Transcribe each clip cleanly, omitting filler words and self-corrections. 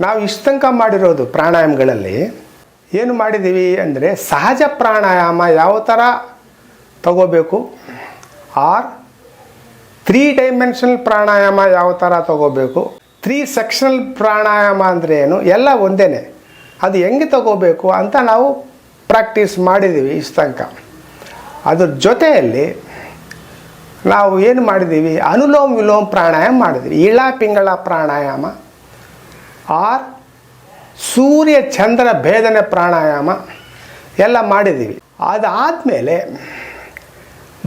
ನಾವು ಇಷ್ಟು ತನಕ ಮಾಡಿರೋದು ಪ್ರಾಣಾಯಾಮಗಳಲ್ಲಿ ಏನು ಮಾಡಿದ್ದೀವಿ ಅಂದರೆ ಸಹಜ ಪ್ರಾಣಾಯಾಮ ಯಾವ ಥರ ತಗೋಬೇಕು, ಆರ್ 3 ಡೈಮೆನ್ಷನಲ್ ಪ್ರಾಣಾಯಾಮ ಯಾವ ಥರ ತಗೋಬೇಕು, 3 ಸೆಕ್ಷನಲ್ ಪ್ರಾಣಾಯಾಮ ಅಂದರೆ ಏನು, ಎಲ್ಲ ಒಂದೇ. ಅದು ಹೆಂಗೆ ತಗೋಬೇಕು ಅಂತ ನಾವು ಪ್ರಾಕ್ಟೀಸ್ ಮಾಡಿದ್ದೀವಿ ಇಷ್ಟು ತನಕ. ಅದ್ರ ಜೊತೆಯಲ್ಲಿ ನಾವು ಏನು ಮಾಡಿದ್ದೀವಿ, ಅನುಲೋಮ ವಿಲೋಮ ಪ್ರಾಣಾಯಾಮ ಮಾಡಿದ್ದೀವಿ, ಇಳ ಪಿಂಗಳ ಪ್ರಾಣಾಯಾಮ, ಆರ್ ಸೂರ್ಯ ಚಂದ್ರ ಭೇದನೆ ಪ್ರಾಣಾಯಾಮ ಎಲ್ಲ ಮಾಡಿದ್ದೀವಿ. ಅದಾದಮೇಲೆ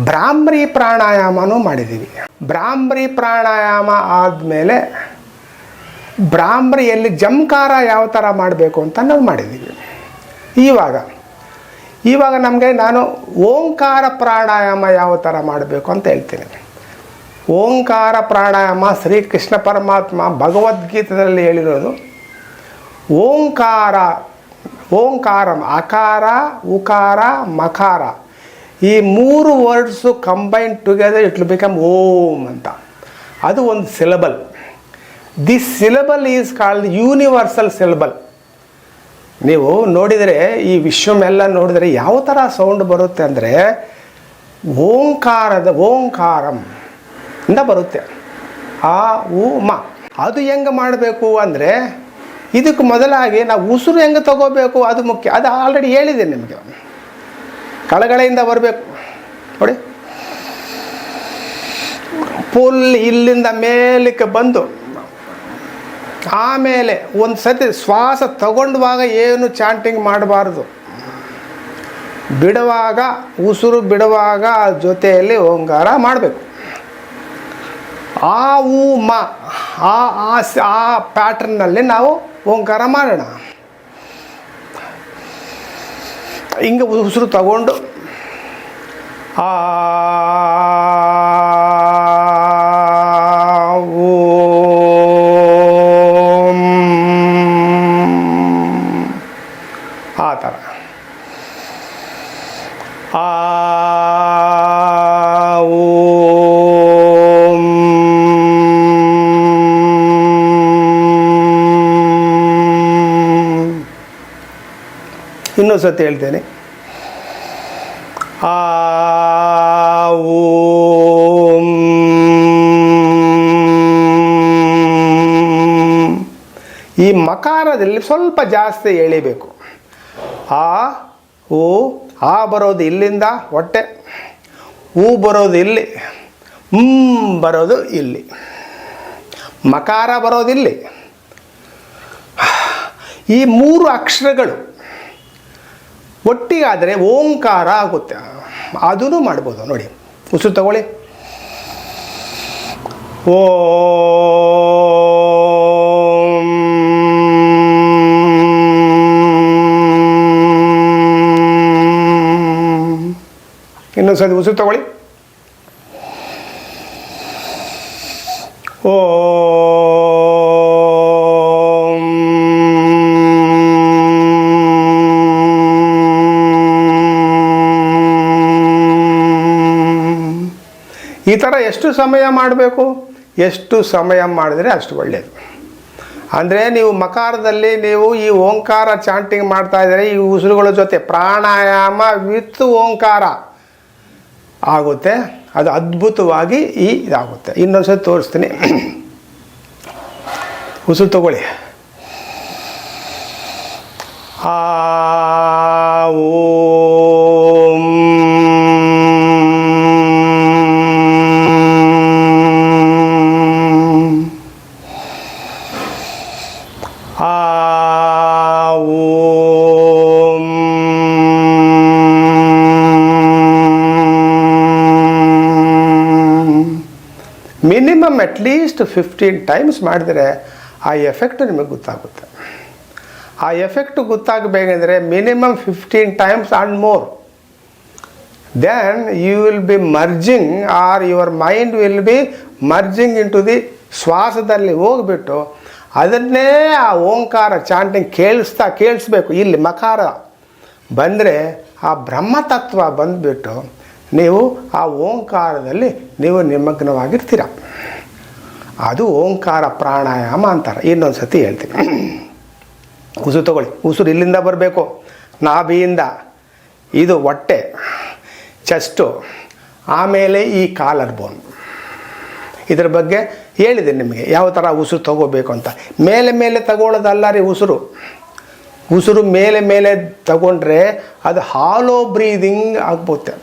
ಭ್ರಾಮರಿ ಪ್ರಾಣಾಯಾಮನೂ ಮಾಡಿದ್ದೀವಿ. ಭ್ರಾಮರಿ ಪ್ರಾಣಾಯಾಮ ಆದಮೇಲೆ ಭ್ರಾಮರಿಯಲ್ಲಿ ಜಂಕಾರ ಯಾವ ಥರ ಮಾಡಬೇಕು ಅಂತ ನಾವು ಮಾಡಿದ್ದೀವಿ. ಇವಾಗ ನಾನು ಓಂಕಾರ ಪ್ರಾಣಾಯಾಮ ಯಾವ ಥರ ಮಾಡಬೇಕು ಅಂತ ಹೇಳ್ತೀನಿ. ಓಂಕಾರ ಪ್ರಾಣಾಯಾಮ ಶ್ರೀಕೃಷ್ಣ ಪರಮಾತ್ಮ ಭಗವದ್ಗೀತೆಯಲ್ಲಿ ಹೇಳಿರೋದು. ಓಂಕಾರಂ ಅಕಾರ ಉಕಾರ ಮಕಾರ, ಈ 3 words combine together it will become Om ಅಂತ. ಅದು ಒಂದು syllable. This syllable is called universal syllable. ನೀವು ನೋಡಿದರೆ ಈ ವಿಶ್ವಮೆಲ್ಲ ನೋಡಿದರೆ ಯಾವ ಥರ ಸೌಂಡ್ ಬರುತ್ತೆ ಅಂದರೆ ಓಂಕಾರಂ ಇಂದ ಬರುತ್ತೆ, ಆ ಉ ಮ. ಅದು ಹೆಂಗೆ ಮಾಡಬೇಕು ಅಂದರೆ ಇದಕ್ಕೆ ಮೊದಲಾಗಿ ನಾವು ಉಸಿರು ಹೆಂಗೆ ತಗೋಬೇಕು ಅದು ಮುಖ್ಯ. ಅದು ಆಲ್ರೆಡಿ ಹೇಳಿದೆ ನಿಮಗೆ. ಕೆಳಗಡೆಯಿಂದ ಬರಬೇಕು ನೋಡಿ, ಫುಲ್ ಇಲ್ಲಿಂದ ಮೇಲಕ್ಕೆ ಬಂದು ಆಮೇಲೆ ಒಂದು ಸತಿ ಶ್ವಾಸ ತಗೊಂಡವಾಗ ಏನು ಚಾಂಟಿಂಗ್ ಮಾಡಬಾರ್ದು, ಬಿಡುವಾಗ ಉಸಿರು ಬಿಡುವಾಗ ಜೊತೆಯಲ್ಲಿ ಓಂಕಾರ ಮಾಡಬೇಕು. ಆ ಉ ಮ ಆ ಪ್ಯಾಟ್ರನ್ನಲ್ಲಿ ನಾವು ಓಂಕಾರ ಮಾಡೋಣ. ಹಿಂಗೆ ಉಸಿರು ತಗೊಂಡು ಆ ಥರ ಇನ್ನೊಂದು ಸತಿ ಹೇಳ್ತೇನೆ. ಈ ಮಕಾರದಲ್ಲಿ ಸ್ವಲ್ಪ ಜಾಸ್ತಿ ಎಳಿಬೇಕು. ಆ ಬರೋದು ಇಲ್ಲಿಂದ ಹೊಟ್ಟೆ, ಹೂ ಬರೋದು ಇಲ್ಲಿ, ಬರೋದು ಇಲ್ಲಿ, ಮಕಾರ ಬರೋದು ಇಲ್ಲಿ. ಈ 3 ಅಕ್ಷರಗಳು ಒಟ್ಟಿಗಾದರೆ ಓಂಕಾರ ಆಗುತ್ತೆ. ಅದೂ ಮಾಡ್ಬೋದು ನೋಡಿ. ಉಸಿರು ತಗೊಳ್ಳಿ. ಇನ್ನೊಂದು ಸತಿ ಉಸಿರು ತಗೊಳ್ಳಿ. ಈ ಥರ ಎಷ್ಟು ಸಮಯ ಮಾಡಬೇಕು, ಎಷ್ಟು ಸಮಯ ಮಾಡಿದರೆ ಅಷ್ಟು ಒಳ್ಳೆಯದು. ಅಂದರೆ ನೀವು ಮಕಾರದಲ್ಲಿ ನೀವು ಈ ಓಂಕಾರ ಚಾಂಟಿಂಗ್ ಮಾಡ್ತಾ ಇದ್ದಾರೆ, ಈ ಉಸಿರುಗಳ ಜೊತೆ ಪ್ರಾಣಾಯಾಮ ವಿತ್ ಓಂಕಾರ ಆಗುತ್ತೆ. ಅದು ಅದ್ಭುತವಾಗಿ ಇದಾಗುತ್ತೆ. ಇನ್ನೊಂದು ಸತಿ ತೋರಿಸ್ತೀನಿ. ಉಸಿರು ತಗೊಳ್ಳಿ. ಓಂ ಮಿನಿಮಮ್ ಅಟ್ಲೀಸ್ಟ್ 15 ಟೈಮ್ಸ್ ಮಾಡಿದರೆ ಆ ಎಫೆಕ್ಟ್ ನಿಮಗೆ ಗೊತ್ತಾಗುತ್ತೆ. ಆ ಎಫೆಕ್ಟ್ ಗೊತ್ತಾಗಬೇಕಂದ್ರೆ minimum 15 times and more. Then you will be merging or your mind will be merging into the ಶ್ವಾಸದಲ್ಲಿ ಹೋಗಿಬಿಟ್ಟು ಅದನ್ನೇ ಆ ಓಂಕಾರ ಚಾಂಟಿಂಗ್ ಕೇಳಿಸ್ಬೇಕು. ಇಲ್ಲಿ ಮಕಾರ ಬಂದರೆ ಆ ಬ್ರಹ್ಮತತ್ವ ಬಂದುಬಿಟ್ಟು ನೀವು ಆ ಓಂಕಾರದಲ್ಲಿ ನೀವು ನಿಮಗ್ನವಾಗಿರ್ತೀರ. ಅದು ಓಂಕಾರ ಪ್ರಾಣಾಯಾಮ ಅಂತಾರೆ. ಇನ್ನೊಂದು ಸತಿ ಹೇಳ್ತೀನಿ. ಉಸಿರು ತಗೊಳ್ಳಿ. ಉಸಿರು ಇಲ್ಲಿಂದ ಬರಬೇಕು, ನಾಭಿಯಿಂದ, ಇದು ಹೊಟ್ಟೆ, ಚೆಸ್ಟು, ಆಮೇಲೆ ಈ ಕಾಲರ್ ಬೋನ್. ಇದರ ಬಗ್ಗೆ ಹೇಳಿದೆ ನಿಮಗೆ ಯಾವ ಥರ ಉಸಿರು ತಗೋಬೇಕು ಅಂತ. ಮೇಲೆ ಮೇಲೆ ತಗೊಳ್ಳೋದಲ್ಲ ರೀ ಉಸಿರು. ಉಸಿರು ಮೇಲೆ ಮೇಲೆ ತಗೊಂಡ್ರೆ ಅದು ಹಾಲೋ ಬ್ರೀದಿಂಗ್ ಆಗ್ಬೋತೆ.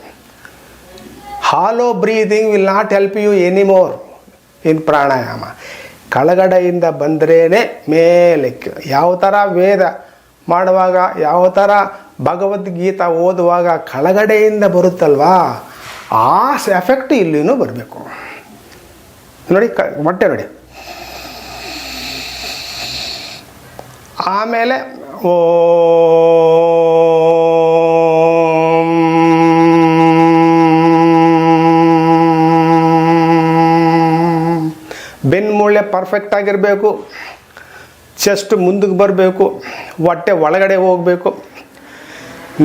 Hollow breathing will not help you anymore in pranayama. ಕೆಳಗಡೆಯಿಂದ ಬಂದ್ರೇ ಮೇಲಕ್ಕೆ. ಯಾವ ಥರ ವೇದ ಮಾಡುವಾಗ, ಯಾವ ಥರ ಭಗವದ್ಗೀತಾ ಓದುವಾಗ ಕೆಳಗಡೆಯಿಂದ ಬರುತ್ತಲ್ವಾ, ಆ ಎಫೆಕ್ಟ್ ಇಲ್ಲಿನೂ ಬರಬೇಕು. ನೋಡಿ ಹೊಟ್ಟೆ ನೋಡಿ. ಆಮೇಲೆ ಬೆನ್ಮೂಳೆ ಪರ್ಫೆಕ್ಟ್ ಆಗಿರಬೇಕು, ಚೆಸ್ಟ್ ಮುಂದಕ್ಕೆ ಬರಬೇಕು, ಹೊಟ್ಟೆ ಒಳಗಡೆ ಹೋಗಬೇಕು,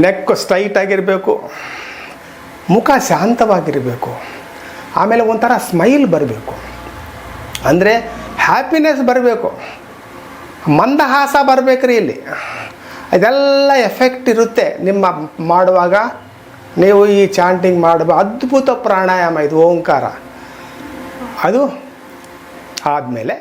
ನೆಕ್ ಸ್ಟ್ರೈಟ್ ಆಗಿರಬೇಕು, ಮುಖ ಶಾಂತವಾಗಿರಬೇಕು, ಆಮೇಲೆ ಒಂಥರ ಸ್ಮೈಲ್ ಬರಬೇಕು. ಅಂದರೆ ಹ್ಯಾಪಿನೆಸ್ ಬರಬೇಕು, ಮಂದಹಾಸ ಬರಬೇಕ್ರಿ ಇಲ್ಲಿ. ಇದೆಲ್ಲ ಎಫೆಕ್ಟ್ ಇರುತ್ತೆ ನಿಮ್ಮ ಮಾಡುವಾಗ. ನೀವು ಈ ಚಾಂಟಿಂಗ್ ಮಾಡುವ ಅದ್ಭುತ ಪ್ರಾಣಾಯಾಮ ಇದು, ಓಂಕಾರ. ಅದು ಆದಮೇಲೆ